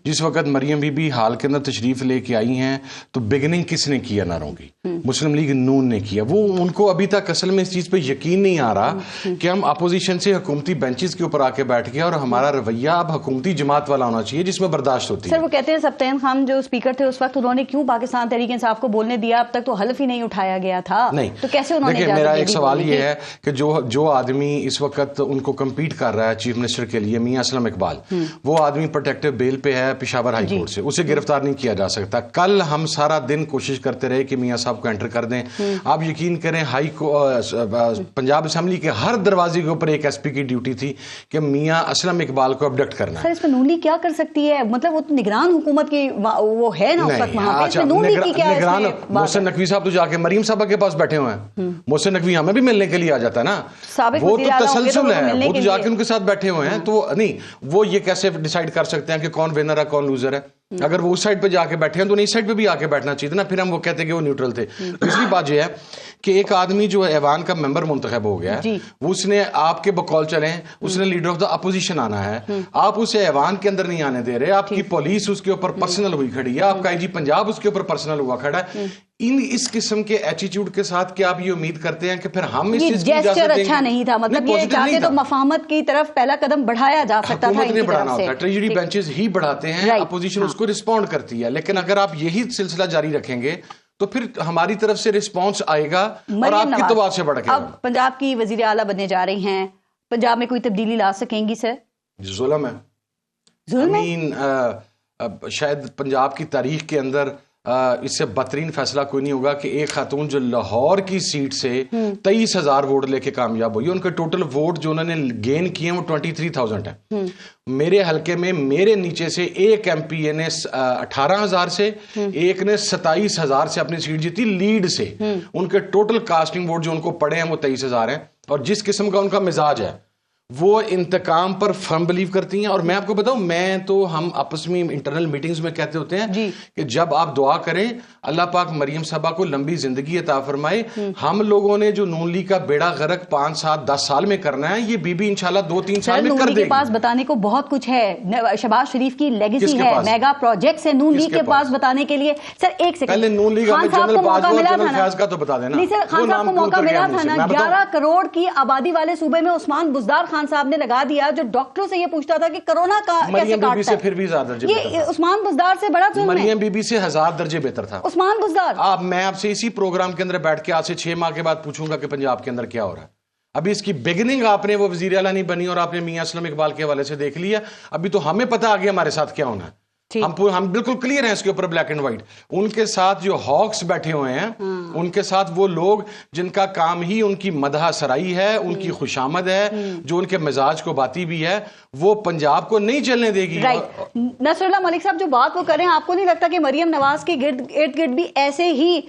جس وقت مریم بی بی حال کے اندر تشریف لے کے آئی ہیں تو بگننگ کس نے کیا نعروں کی؟ مسلم لیگ نون نے کیا. وہ ان کو ابھی تک اصل میں اس چیز پہ یقین نہیں آ رہا کہ ہم اپوزیشن سے حکومتی بینچز کے اوپر آ کے بیٹھ گئے اور ہمارا رویہ اب حکومتی جماعت والا ہونا چاہیے جس میں برداشت ہوتی ہے. سر وہ کہتے ہیں سبطین خان جو اسپیکر تھے اس وقت, انہوں نے کیوں پاکستان تحریک انصاف کو بولنے دیا؟ اب تک تو حلف ہی نہیں اٹھایا گیا تھا. نہیں تو کیسے انہوں نے؟ میرا ایک سوال یہ ہے کہ جو آدمی اس وقت ان کو کمپیٹ کر رہا ہے چیف منسٹر کے لیے, میاں اسلم اقبال, وہ آدمی پروٹیکٹیو بیل پہ ہے پشاور ہائی کورٹ سے, اسے گرفتار نہیں کیا جا سکتا. کل ہم سارا دن کوشش کرتے رہے کہ میاں صاحب کو انٹر کر دیں. آپ یقین کریں پنجاب اسمبلی کے ہر دروازے کے اوپر ایک ایس پی کی ڈیوٹی تھی کہ میاں اسلم اقبال کو ابڈکٹ کرنا ہے. سر اس پہ نون لیگ کیا کر سکتی ہے؟ مطلب وہ نگران حکومت کی وہ ہے نا اس وقت وہاں پہ. نون لیگ کی کیا ہے؟ نگران محسن نقوی صاحب تو جا کے مریم صاحبہ کے پاس بیٹھے ہوئے ہیں. محسن نقوی ہمیں بھی ملنے کے لیے آ جاتا ہے نا, وہ تو تسلسل ہے, وہ تو جا کے ان کے ساتھ بیٹھے ہوئے ہیں. تو نہیں, وہ یہ کیسے ڈیسائیڈ کر سکتے ہیں کہ کون ونر ہے کون لوزر ہے؟ اگر وہ اس سائڈ پہ جا کے بیٹھے ہیں تو اس سائڈ پہ بھی آ کے بیٹھنا چاہیے نا, پھر ہم وہ کہتے ہیں کہ وہ نیوٹرل تھے. دوسری بات یہ ہے کہ ایک آدمی جو ایوان کا ممبر منتخب ہو گیا ہے, وہ اس نے آپ کے بقول چلیں, اس نے لیڈر آف دا اپوزیشن آنا ہے, آپ اسے ایوان کے اندر نہیں آنے دے رہے, آپ کی پولیس اس کے اوپر پرسنل ہوئی کھڑی ہے, آپ کا آئی جی پنجاب اس کے اوپر پرسنل ہوا کھڑا ہے. اس قسم کے ایٹیٹیوڈ کے ساتھ کیا آپ یہ امید کرتے ہیں کہ پھر ہم اس چیز کی اجازت دیں گے؟ اچھا نہیں تھا, مطلب یہ چاہتے تو مفاہمت کی طرف پہلا قدم بڑھایا جا سکتا تھا. حکومت نے بڑھانا ہوتا ہے, ٹریجری بینچز ہی بڑھاتے ہیں, اپوزیشن اس کو رسپونڈ کرتی ہے. لیکن اگر آپ یہی سلسلہ جاری رکھیں گے تو پھر ہماری طرف سے رسپانس آئے گا اور آپ کی توقع سے بڑھ گیا. اب پنجاب کی وزیر اعلیٰ بننے جا رہی ہیں, پنجاب میں کوئی تبدیلی لا سکیں گی سر؟ ظلم ہے. شاید پنجاب کی تاریخ کے اندر اس سے بدترین فیصلہ کوئی نہیں ہوگا کہ ایک خاتون جو لاہور کی سیٹ سے 23,000 ووٹ لے کے کامیاب ہوئی, ان کے ٹوٹل ووٹ جو انہوں نے گین کیے ہیں وہ 23,000 ہیں. میرے حلقے میں میرے نیچے سے ایک ایم پی اے نے 18,000 سے, ایک نے 27,000 سے اپنی سیٹ جیتی لیڈ سے. ان کے ٹوٹل کاسٹنگ ووٹ جو ان کو پڑے ہیں وہ 23,000 ہیں. اور جس قسم کا ان کا مزاج ہے وہ انتقام پر فرم بلیو کرتی ہیں. اور میں آپ کو بتاؤں, میں تو ہم آپس میں انٹرنل میٹنگز میں کہتے ہوتے ہیں کہ جب آپ دعا کریں اللہ پاک مریم صاحبہ کو لمبی زندگی عطا فرمائے. ہم لوگوں نے جو نون لیگ کا بیڑا غرق 5 7 10 سال میں کرنا ہے, یہ بی بی انشاءاللہ 2-3 سال میں کر دے گی. کے پاس بتانے کو بہت کچھ ہے. شہباز شریف کی لیگیسی ہے, میگا پروجیکٹس ہے نون لیگ کے پاس بتانے کے لیے. سر ایک سیکنڈ, پہلے نون لیگ خان صاحب کو موقع ملا تھا نا, کا تو بتا دینا. نہیں سر, خان صاحب کو موقع ملا تھا نا, 11 کروڑ کی آبادی والے صوبے میں عثمان بزدار خان صاحب نے لگا دیا جو ڈاکٹروں سے یہ پوچھتا تھا کہ کرونا کا کیسے کاٹتا ہے. پھر بھی زیادہ درجے یہ عثمان بزدار سے بڑا ظلم ہے. مریم بی بی سے 1000 درجے بہتر تھا عثمان بزدار. میں آپ سے اسی پروگرام کے اندر بیٹھ کے آج سے 6 ماہ کے بعد پوچھوں گا کہ پنجاب کے اندر کیا ہو رہا ہے. ابھی اس کی بگننگ آپ نے وہ وزیر اعلیٰ نہیں بنی اور آپ نے میاں اسلم اقبال کے حوالے سے دیکھ لیا. ابھی تو ہمیں پتہ آ گیا ہمارے ساتھ کیا ہونا ہے. ہم بالکل کلیئر ہیں اس کے اوپر بلیک اینڈ وائٹ. ان کے ساتھ جو ہاکس بیٹھے ہوئے ہیں ان کے ساتھ وہ لوگ جن کا کام ہی ان کی مدح سرائی ہے, ان کی خوشامد ہے, جو ان کے مزاج کو باتی بھی ہے, وہ پنجاب کو نہیں چلنے دے گی. نصر اللہ ملک صاحب جو بات وہ کریں, آپ کو نہیں لگتا کہ مریم نواز کے ارد گرد بھی ایسے ہی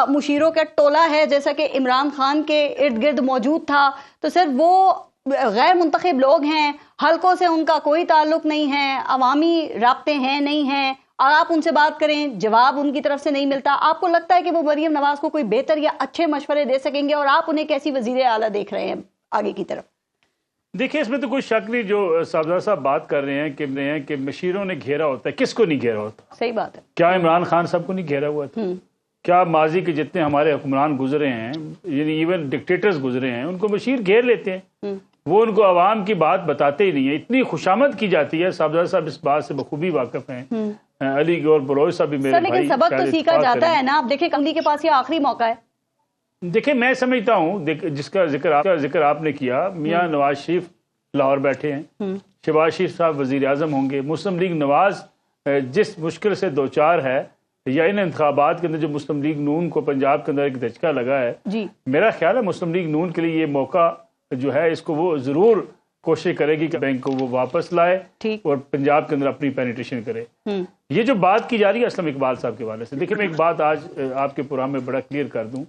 مشیروں کا ٹولہ ہے جیسا کہ عمران خان کے ارد گرد موجود تھا؟ تو سر وہ غیر منتخب لوگ ہیں, حلقوں سے ان کا کوئی تعلق نہیں ہے, عوامی رابطے ہیں نہیں ہیں, اور آپ ان سے بات کریں جواب ان کی طرف سے نہیں ملتا. آپ کو لگتا ہے کہ وہ مریم نواز کو کوئی بہتر یا اچھے مشورے دے سکیں گے, اور آپ انہیں کیسی وزیر اعلیٰ دیکھ رہے ہیں آگے کی طرف؟ دیکھیں اس میں تو کوئی شک نہیں, جو صاحبزادہ صاحب بات کر رہے ہیں کہ مشیروں نے گھیرا ہوتا ہے, کس کو نہیں گھیرا ہوتا؟ صحیح بات ہے. کیا عمران خان صاحب کو نہیں گھیرا ہوا تھا؟ کیا ماضی کے جتنے ہمارے حکمران گزرے ہیں, یعنی ایون ڈکٹیٹرز گزرے ہیں, ان کو مشیر گھیر لیتے ہیں, وہ ان کو عوام کی بات بتاتے ہی نہیں ہیں. اتنی خوشامد کی جاتی ہے. صاحبزادہ صاحب اس بات سے بخوبی واقف ہیں, علی گور بلوچ صاحب بھی میرے بھائی. لیکن سبق تو سیکھا جاتا ہے نا. آپ دیکھیں کملی کے پاس یہ آخری موقع ہے. دیکھیں میں سمجھتا ہوں جس کا ذکر آپ نے کیا, میاں نواز شریف لاہور بیٹھے ہیں, شہباز شریف صاحب وزیر اعظم ہوں گے, مسلم لیگ نواز جس مشکل سے دوچار ہے, یا ان انتخابات کے اندر جو مسلم لیگ نون کو پنجاب کے اندر ایک دھچکا لگا ہے, میرا خیال ہے مسلم لیگ نون کے لیے یہ موقع جو ہے اس کو وہ ضرور کوشش کرے گی کہ بینک کو وہ واپس لائے اور پنجاب کے اندر اپنی پینیٹریشن کرے. یہ جو بات کی جا رہی ہے اسلم اقبال صاحب کے حوالے سے, دیکھیں میں ایک بات آج آپ کے پروگرام میں بڑا کلیئر کر دوں.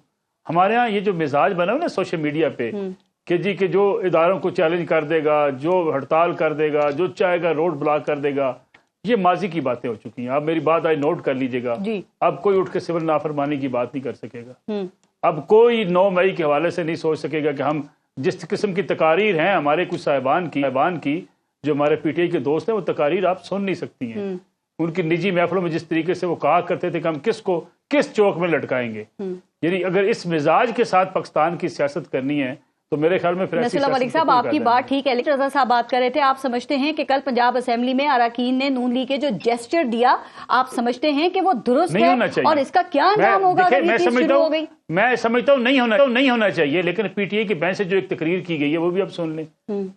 ہمارے ہاں یہ جو مزاج بنا ہو نا سوشل میڈیا پہ کہ جو اداروں کو چیلنج کر دے گا, جو ہڑتال کر دے گا, جو چاہے گا روڈ بلاک کر دے گا, یہ ماضی کی باتیں ہو چکی ہیں. آپ میری بات آج نوٹ کر لیجئے گا. اب کوئی اٹھ کے سول نافرمانی کی بات نہیں کر سکے گا. اب کوئی 9 مئی کے حوالے سے نہیں سوچ سکے گا کہ ہم جس قسم کی تقاریر ہیں ہمارے کچھ صاحبان کی جو ہمارے پی ٹی آئی کے دوست ہیں, وہ تقاریر آپ سن نہیں سکتی ہیں. ان کی نجی محفلوں میں جس طریقے سے وہ کہا کرتے تھے کہ ہم کس کو کس چوک میں لٹکائیں گے, یعنی اگر اس مزاج کے ساتھ پاکستان کی سیاست کرنی ہے تو میرے خیال میں نصر اللہ ملک صاحب آپ کی بات ٹھیک ہے, لیکن رضا صاحب بات کر رہے تھے, آپ سمجھتے ہیں کہ کل پنجاب اسمبلی میں اراکین نے نون لیگ کے جو جیسچر دیا, آپ سمجھتے ہیں کہ وہ درست ہے, اور اس کا کیا انجام ہوگا اگر یہ چیز شروع ہو گئی؟ میں سمجھتا ہوں نہیں ہونا چاہیے, لیکن پی ٹی آئی کی بینچ سے جو ایک تقریر کی گئی ہے وہ بھی آپ سن لیں,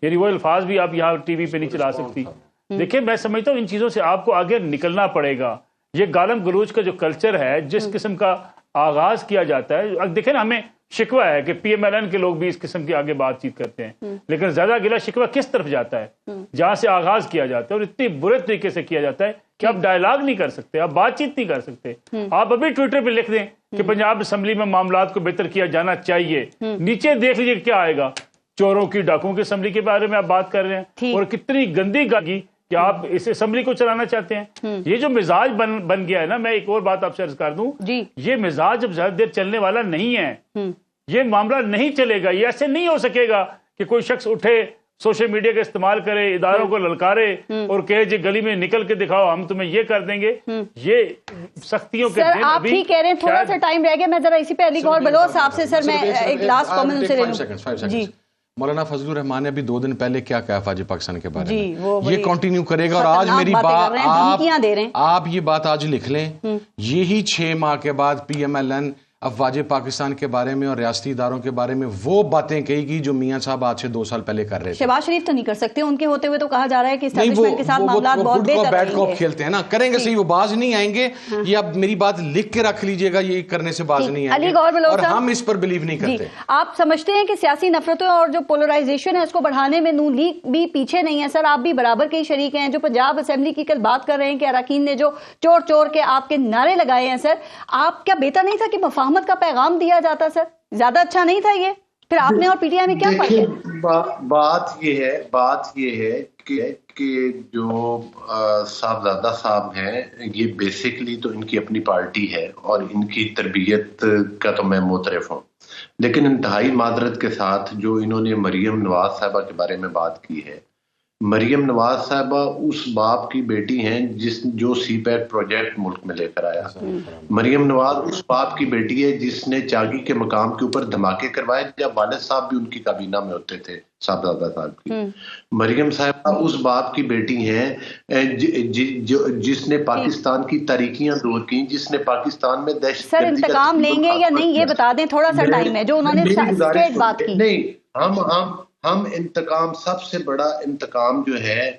یعنی وہ الفاظ بھی آپ یہاں ٹی وی پہ نہیں چلا سکتی. دیکھیں میں سمجھتا ہوں ان چیزوں سے آپ کو آگے نکلنا پڑے گا. یہ گالم گلوچ کا جو کلچر ہے, جس قسم کا آغاز کیا جاتا ہے, دیکھیں نا ہمیں شکوہ ہے کہ پی ایم ایل این کے لوگ بھی اس قسم کی آگے بات چیت کرتے ہیں, لیکن زیادہ گلا شکوہ کس طرف جاتا ہے؟ جہاں سے آغاز کیا جاتا ہے, اور اتنی برے طریقے سے کیا جاتا ہے کہ آپ ڈائلاگ نہیں کر سکتے, آپ بات چیت نہیں کر سکتے. آپ ابھی ٹویٹر پہ لکھ دیں کہ پنجاب اسمبلی میں معاملات کو بہتر کیا جانا چاہیے, نیچے دیکھ لیجیے کیا آئے گا. چوروں کی ڈاکوں کی اسمبلی کے بارے میں آپ بات کر رہے ہیں, اور کتنی گندی گاگی کہ آپ اس اسمبلی کو چلانا چاہتے ہیں. یہ جو مزاج بن گیا ہے نا, میں ایک اور بات آپ سے عرض کر دوں, یہ مزاج اب زیادہ دیر چلنے والا نہیں ہے. یہ معاملہ نہیں چلے گا. یہ ایسے نہیں ہو سکے گا کہ کوئی شخص اٹھے, سوشل میڈیا کا استعمال کرے, اداروں کو للکارے اور کہے جی گلی میں نکل کے دکھاؤ ہم تمہیں یہ کر دیں گے. یہ سختیوں کے دن آپ ہی کہہ رہے ہیں, تھوڑا سا ٹائم رہ گیا, میں ذرا اسی پہ علی گور بلوچ صاحب سے سر میں ایک لاسٹ کامنٹ ان سے لے لوں. جی مولانا فضل الرحمان نے ابھی 2 دن پہلے کیا کہا فوج پاکستان کے بارے میں, یہ کنٹینیو کرے گا. اور آج میری بات آپ یہ بات آج لکھ لیں, یہی 6 ماہ کے بعد پی ایم ایل این افواج پاکستان کے بارے میں اور ریاستی اداروں کے بارے میں وہ باتیں کہے گی جو میاں صاحب آج سے 2 سال پہلے کر رہے تھے. شہباز شریف تو نہیں کر سکتے, ان کے ہوتے ہوئے تو کہا جا رہا ہے کہ اسٹیبلشمنٹ کے ساتھ معاملات بہت بہتر بیٹ کاپ کھیلتے ہیں نا, کریں گے صحیح, وہ باز نہیں آئیں گے. یہ اب میری بات لکھ کے رکھ لیجئے گا, یہ کرنے سے باز نہیں آئیں گے, اور ہم اس پر بلیو نہیں کرتے. آپ سمجھتے ہیں کہ سیاسی نفرتوں اور جو پولرائزیشن ہے اس کو بڑھانے میں نون لیگ بھی پیچھے نہیں ہے؟ سر آپ بھی برابر کے شریک ہیں, جو پنجاب اسمبلی کی کل بات کر رہے ہیں کہ اراکین نے جو چور چور کے آپ کے نعرے لگائے ہیں, سر آپ کیا بہتر نہیں تھا کہ مفاہمت کا پیغام دیا جاتا؟ سر زیادہ اچھا نہیں تھا یہ؟ پھر آپ نے اور پی ٹی آئی میں کیا فرق ہے؟ بات یہ ہے کہ جو صاحبزادہ صاحب ہیں, یہ بیسیکلی تو ان کی اپنی پارٹی ہے اور ان کی تربیت کا تو میں معترف ہوں, لیکن انتہائی معذرت کے ساتھ جو انہوں نے مریم نواز صاحبہ کے بارے میں بات کی ہے, مریم نواز صاحبہ اس باپ کی بیٹی ہیں جو سی پیک پروجیکٹ ملک میں لے کر آیا. مریم نواز اس باپ کی بیٹی ہے جس نے چاگی کے مقام کے اوپر دھماکے کروائے جب والد صاحب بھی ان کی کابینہ میں ہوتے تھے صاحبزادہ صاحب کی. مریم صاحبہ اس باپ کی بیٹی ہیں جس نے پاکستان کی تاریکیاں دور کی، جس نے پاکستان میں دہشت سر انتقام لیں گے یا نہیں یہ بتا دیں، تھوڑا سا ٹائم ہے جو انہوں نے اسٹریٹ بات کی. نہیں، ہم انتقام، سب سے بڑا انتقام جو ہے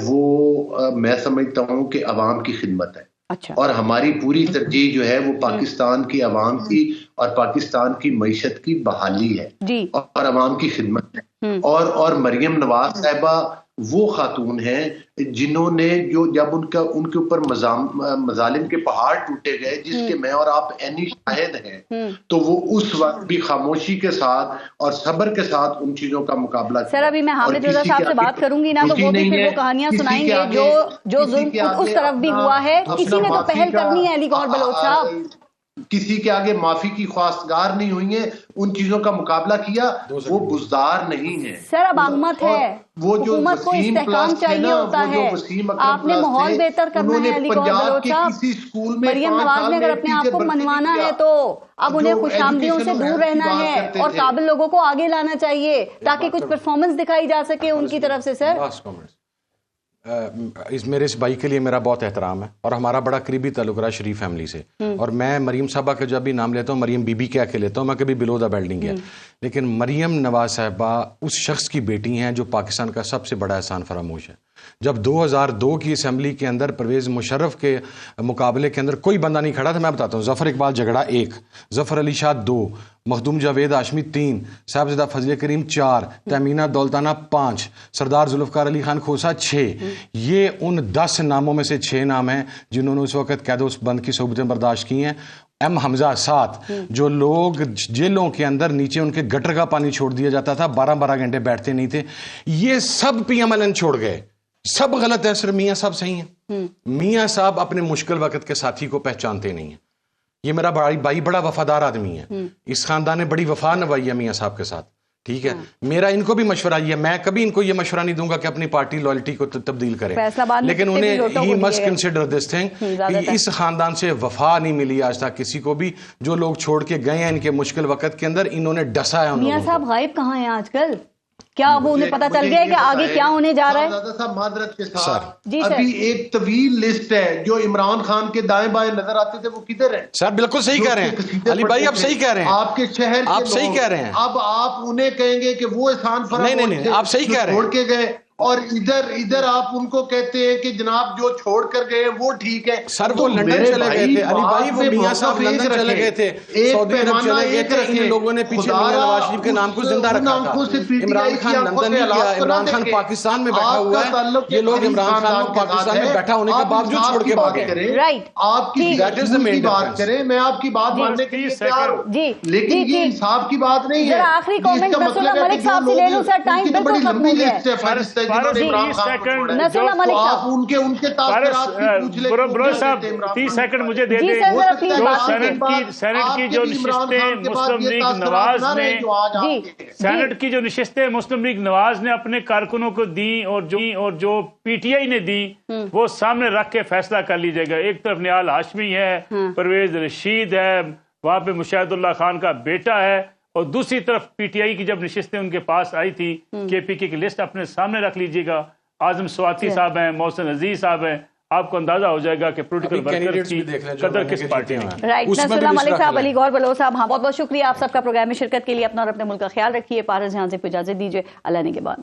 وہ میں سمجھتا ہوں کہ عوام کی خدمت ہے. اچھا. اور ہماری پوری ترجیح جو ہے وہ پاکستان کی عوام کی اور پاکستان کی معیشت کی بحالی ہے جی، اور عوام کی خدمت ہے. اور مریم نواز صاحبہ وہ خاتون ہیں جنہوں نے جب ان کے اوپر مظالم کے پہاڑ ٹوٹے گئے جس کے میں اور آپ عینی شاہد ہیں، تو وہ اس وقت بھی خاموشی کے ساتھ اور صبر کے ساتھ ان چیزوں کا مقابلہ کیا. سر ابھی میں حامد رضا صاحب سے بات کروں گی نا تو وہ بھی پھر وہ کہانیاں سنائیں گے جو ظلم اس طرف بھی ہوا ہے. کسی نے تو پہل کرنی ہے علی گوہر بلوچ صاحب. کسی کے آگے معافی کی خواستگار نہیں ہوئی ہیں، ان چیزوں کا مقابلہ کیا، وہ بزدار نہیں ہے. سر اب امت ہے، حکومت کو استحکام چاہیے ہوتا ہے. آپ نے ماحول بہتر کرنا ہے علی گوہر بلوچ صاحب. مریم نواز نے اگر اپنے آپ کو منوانا ہے تو اب انہیں خوش آمدیوں سے دور رہنا ہے اور قابل لوگوں کو آگے لانا چاہیے تاکہ کچھ پرفارمنس دکھائی جا سکے ان کی طرف سے. سر میرے اس بھائی کے لیے میرا بہت احترام ہے اور ہمارا بڑا قریبی تعلق رہا شریف فیملی سے، اور میں مریم صاحبہ کا جب بھی نام لیتا ہوں مریم بی بی کہہ کے لیتا ہوں، میں کبھی بلو دا بیلٹ نہیں گیا. لیکن مریم نواز صاحبہ اس شخص کی بیٹی ہیں جو پاکستان کا سب سے بڑا احسان فراموش ہے. جب 2002 کی اسمبلی کے اندر پرویز مشرف کے مقابلے کے اندر کوئی بندہ نہیں کھڑا تھا، میں بتاتا ہوں، ظفر اقبال جھگڑا 1، ظفر علی شاہ 2، مخدوم جاوید ہاشمی 3، صاحبزادہ فضل کریم 4، تہمینہ دولتانہ 5، سردار ذوالفقار علی خان کھوسا 6. یہ ان 10 ناموں میں سے 6 نام ہیں جنہوں نے اس وقت قید و بند کی صحبتیں برداشت کی ہیں. ایم حمزہ 7، جو لوگ جیلوں کے اندر نیچے ان کے گٹر کا پانی چھوڑ دیا جاتا تھا، 12 گھنٹے بیٹھتے نہیں تھے، یہ سب پی ایم ایل این چھوڑ گئے. سب غلط ہے، صرف میاں صاحب صحیح ہیں. میاں صاحب اپنے مشکل وقت کے ساتھی کو پہچانتے نہیں ہیں. یہ میرا بھائی بڑا وفادار آدمی ہے، اس خاندان نے بڑی وفا نبھائی ہے میاں صاحب کے ساتھ. ٹھیک ہے، میرا ان کو بھی مشورہ یہ، میں کبھی ان کو یہ مشورہ نہیں دوں گا کہ اپنی پارٹی لائلٹی کو تبدیل کریں، لیکن انہیں he must consider this thing کہ اس خاندان سے وفا نہیں ملی آج تک کسی کو بھی. جو لوگ چھوڑ کے گئے ہیں ان کے مشکل وقت کے اندر، انہوں نے ڈسا ہے. میاں صاحب غائب کہاں ہیں آج کل؟ کیا وہ انہیں پتا چل گیا ہے کہ آگے کیا ہونے جا رہا ہے؟ صاحب معذرت کے ساتھ ابھی ایک طویل لسٹ ہے جو عمران خان کے دائیں بائیں نظر آتے تھے، وہ کدھر ہیں؟ سر بالکل صحیح کہہ رہے ہیں علی بھائی، آپ صحیح کہہ رہے ہیں، آپ کے شہر آپ صحیح کہہ رہے ہیں. اب آپ انہیں کہیں گے کہ وہ احسان فراموش نہیں، آپ صحیح کہہ رہے ہیں، چھوڑ کے گئے، اور ادھر آپ ان کو کہتے ہیں کہ جناب جو چھوڑ کر گئے وہ ٹھیک ہے. سر وہ لندن چلے گئے تھے علی بھائی، وہ میاں صاحب لندن چلے گئے تھے، سعودی عرب چلے گئے تھے. ان لوگوں نے پیچھے میاں نواز شریف کے نام کو زندہ رکھا تھا. عمران خان لندن نہیں گیا، عمران خان پاکستان میں بیٹھا ہوا ہے. یہ لوگ عمران خان کو پاکستان میں بیٹھا ہونے کے باوجود چھوڑ کے بھاگے. آپ کی بات کریں، میں آپ کی بات ماننے کے لیے تیار ہوں، لیکن یہ انصاف کی بات نہیں ہے. آخری کامنٹ نصر اللہ ملک صاحب سے لے لوں سر، ٹائم بالکل ختم ہو گیا ہے. برو صاحب 30 سیکنڈ مجھے دے دیں. سینٹ کی جو نشستیں مسلم لیگ نواز نے سینٹ کی جو نشستیں مسلم لیگ نواز نے اپنے کارکنوں کو دیں اور جو پی ٹی آئی نے دی، وہ سامنے رکھ کے فیصلہ کر لیجیے گا. ایک طرف نیال ہاشمی ہے، پرویز رشید ہے، وہاں پہ مشاہد اللہ خان کا بیٹا ہے، اور دوسری طرف پی ٹی آئی کی جب نشستیں ان کے پاس آئی تھی، کے پی کے کی لسٹ اپنے سامنے رکھ لیجیے گا. اعظم سواتی صاحب ہیں، محسن عزیز صاحب ہیں، آپ کو اندازہ ہو جائے گا کہ پولیٹیکل ورکرز کی قدر کس پارٹی میں. رائٹ، نصر اللہ ملک صاحب، علی گوہر بلوچ صاحب، ہاں بہت بہت شکریہ آپ سب کا پروگرام میں شرکت کے لیے. اپنا اور اپنے ملک کا خیال رکھیے. پارس جہاں سے اجازت دیجیے، اللہ نے کے بعد.